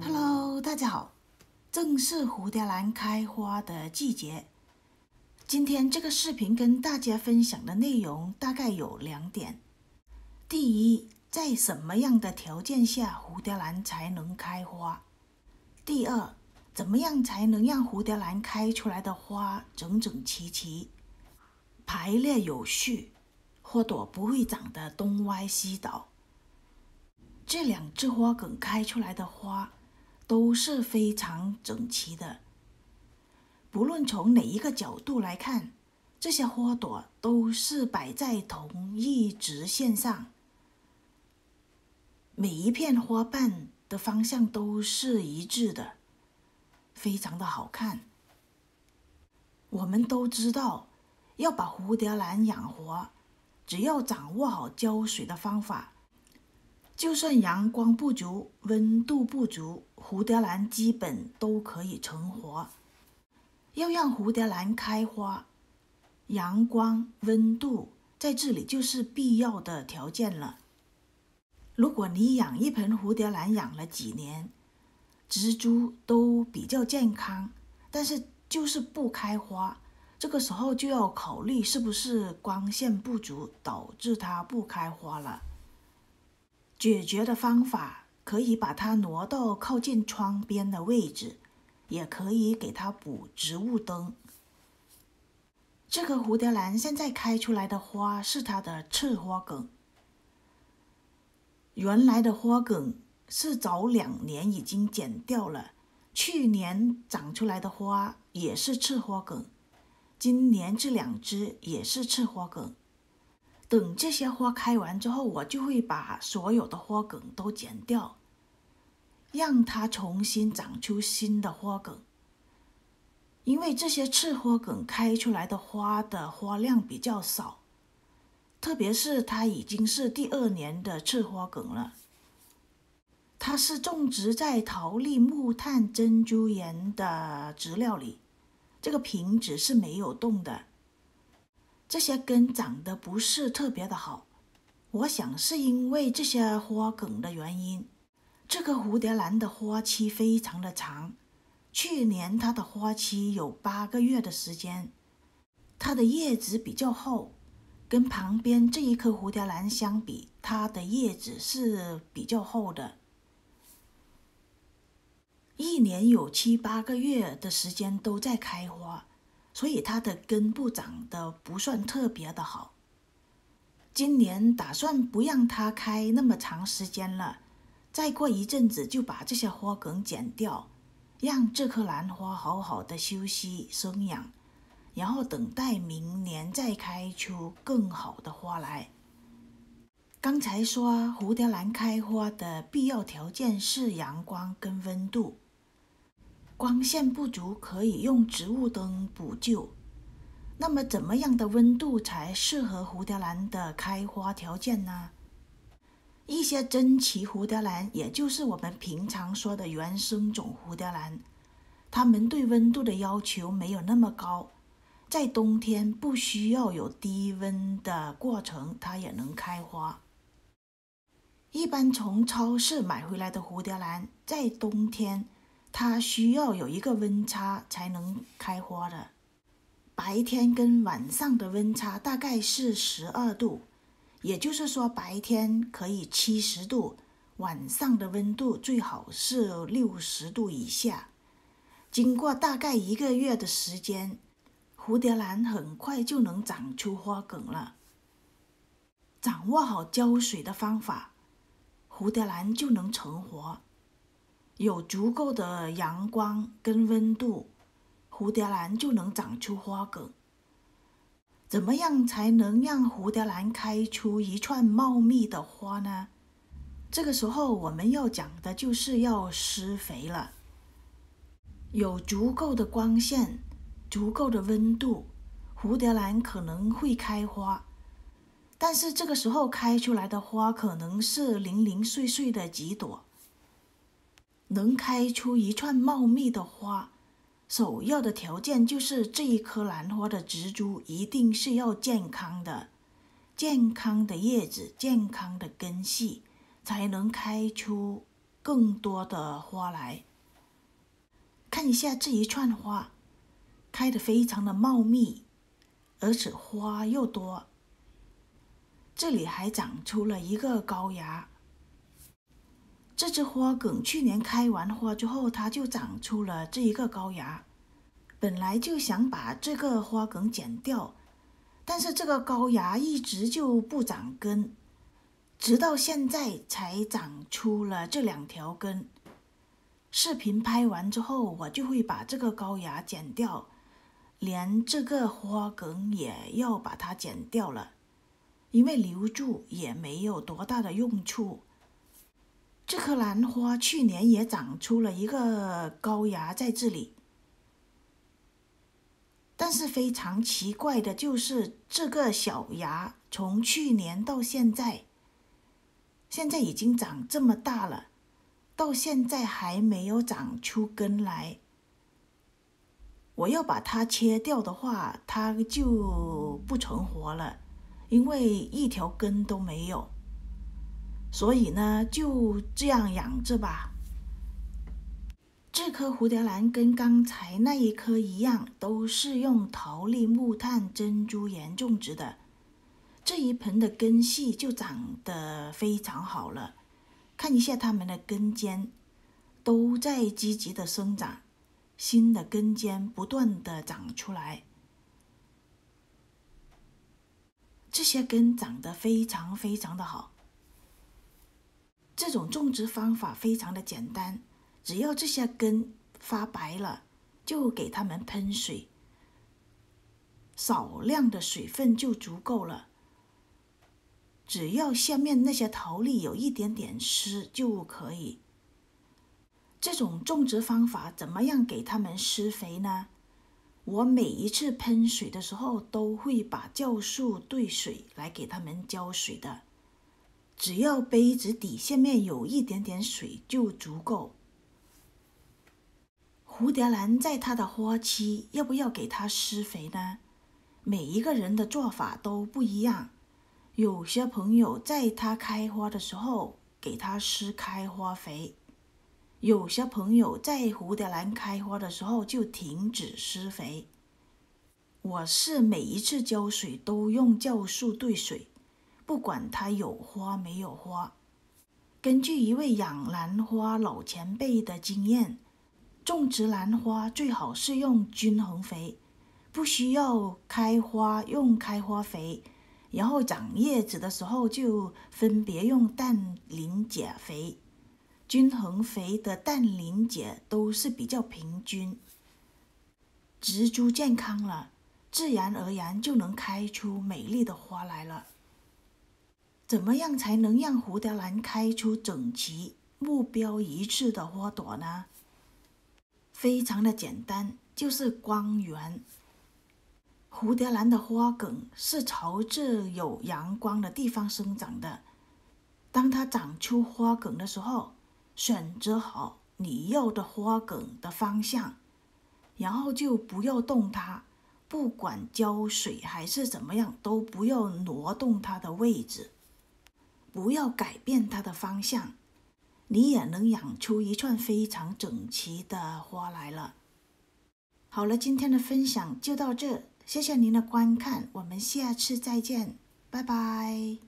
Hello， 大家好，正是蝴蝶兰开花的季节。今天这个视频跟大家分享的内容大概有2点。第一，在什么样的条件下蝴蝶兰才能开花？第二，怎么样才能让蝴蝶兰开出来的花整整齐齐，排列有序，花朵不会长得东歪西倒？这2只花梗开出来的花都是非常整齐的，不论从哪一个角度来看，这些花朵都是摆在同一直线上，每一片花瓣的方向都是一致的，非常的好看。我们都知道，要把蝴蝶兰养活，只要掌握好浇水的方法，就算阳光不足、温度不足，蝴蝶兰基本都可以成活。要让蝴蝶兰开花，阳光、温度在这里就是必要的条件了。如果你养一盆蝴蝶兰养了几年，植株都比较健康，但是就是不开花，这个时候就要考虑是不是光线不足导致它不开花了。解决的方法可以把它挪到靠近窗边的位置，也可以给它补植物灯。这个蝴蝶兰现在开出来的花是它的次花梗，原来的花梗是早2年已经剪掉了，去年长出来的花也是次花梗，今年这2只也是次花梗。等这些花开完之后，我就会把所有的花梗都剪掉，让它重新长出新的花梗。因为这些次花梗开出来的花的花量比较少，特别是它已经是第2年的次花梗了。它是种植在桃栗、木炭、珍珠岩的植料里，这个瓶子是没有动的。这些根长得不是特别的好，我想是因为这些花梗的原因。这个蝴蝶兰的花期非常的长，去年它的花期有8个月的时间。它的叶子比较厚，跟旁边这一棵蝴蝶兰相比，它的叶子是比较厚的。1年有7、8个月的时间都在开花，所以它的根部长得不算特别的好。今年打算不让它开那么长时间了，再过一阵子就把这些花梗剪掉，让这棵兰花好好的休息生养，然后等待明年再开出更好的花来。刚才说蝴蝶兰开花的必要条件是阳光跟温度，光线不足可以用植物灯补救。那么怎么样的温度才适合蝴蝶兰的开花条件呢？一些珍奇蝴蝶兰，也就是我们平常说的原生种蝴蝶兰，它们对温度的要求没有那么高，在冬天不需要有低温的过程，它也能开花。一般从超市买回来的蝴蝶兰，在冬天它需要有一个温差才能开花的。白天跟晚上的温差大概是12度，也就是说白天可以70度，晚上的温度最好是60度以下。经过大概1个月的时间，蝴蝶兰很快就能长出花梗了。掌握好浇水的方法，蝴蝶兰就能成活。有足够的阳光跟温度，蝴蝶兰就能长出花梗。怎么样才能让蝴蝶兰开出一串茂密的花呢？这个时候我们要讲的就是要施肥了。有足够的光线，足够的温度，蝴蝶兰可能会开花，但是这个时候开出来的花可能是零零碎碎的几朵。能开出一串茂密的花，首要的条件就是这一棵兰花的植株一定是要健康的，健康的叶子、健康的根系，才能开出更多的花来。看一下这一串花，开得非常的茂密，而且花又多。这里还长出了一个高芽。这只花梗去年开完花之后，它就长出了这一个高芽。本来就想把这个花梗剪掉，但是这个高芽一直就不长根，直到现在才长出了这2条根。视频拍完之后，我就会把这个高芽剪掉，连这个花梗也要把它剪掉了，因为留住也没有多大的用处。这棵兰花去年也长出了一个高芽在这里，但是非常奇怪的就是这个小芽从去年到现在已经长这么大了，到现在还没有长出根来。我要把它切掉的话，它就不存活了，因为一条根都没有。所以呢，就这样养着吧。这棵蝴蝶兰跟刚才那一棵一样，都是用桃粒木炭珍珠岩种植的。这一盆的根系就长得非常好了，看一下它们的根尖都在积极的生长，新的根尖不断的长出来。这些根长得非常非常的好。这种种植方法非常的简单，只要这些根发白了，就给它们喷水，少量的水分就足够了。只要下面那些桃粒有一点点湿就可以。这种种植方法怎么样给它们施肥呢？我每一次喷水的时候都会把酵素兑水来给它们浇水的，只要杯子底下面有一点点水就足够。蝴蝶兰在它的花期要不要给它施肥呢？每一个人的做法都不一样。有些朋友在它开花的时候给它施开花肥，有些朋友在蝴蝶兰开花的时候就停止施肥。我是每一次浇水都用酵素兑水，不管它有花没有花。根据一位养兰花老前辈的经验，种植兰花最好是用均衡肥，不需要开花用开花肥，然后长叶子的时候就分别用氮磷钾肥。均衡肥的氮磷钾都是比较平均，植株健康了，自然而然就能开出美丽的花来了。怎么样才能让蝴蝶兰开出整齐、目标一致的花朵呢？非常的简单，就是光源。蝴蝶兰的花梗是朝着有阳光的地方生长的。当它长出花梗的时候，选择好你要的花梗的方向，然后就不要动它，不管浇水还是怎么样，都不要挪动它的位置，不要改变它的方向，你也能养出一串非常整齐的花来了。好了，今天的分享就到这，谢谢您的观看，我们下次再见，拜拜。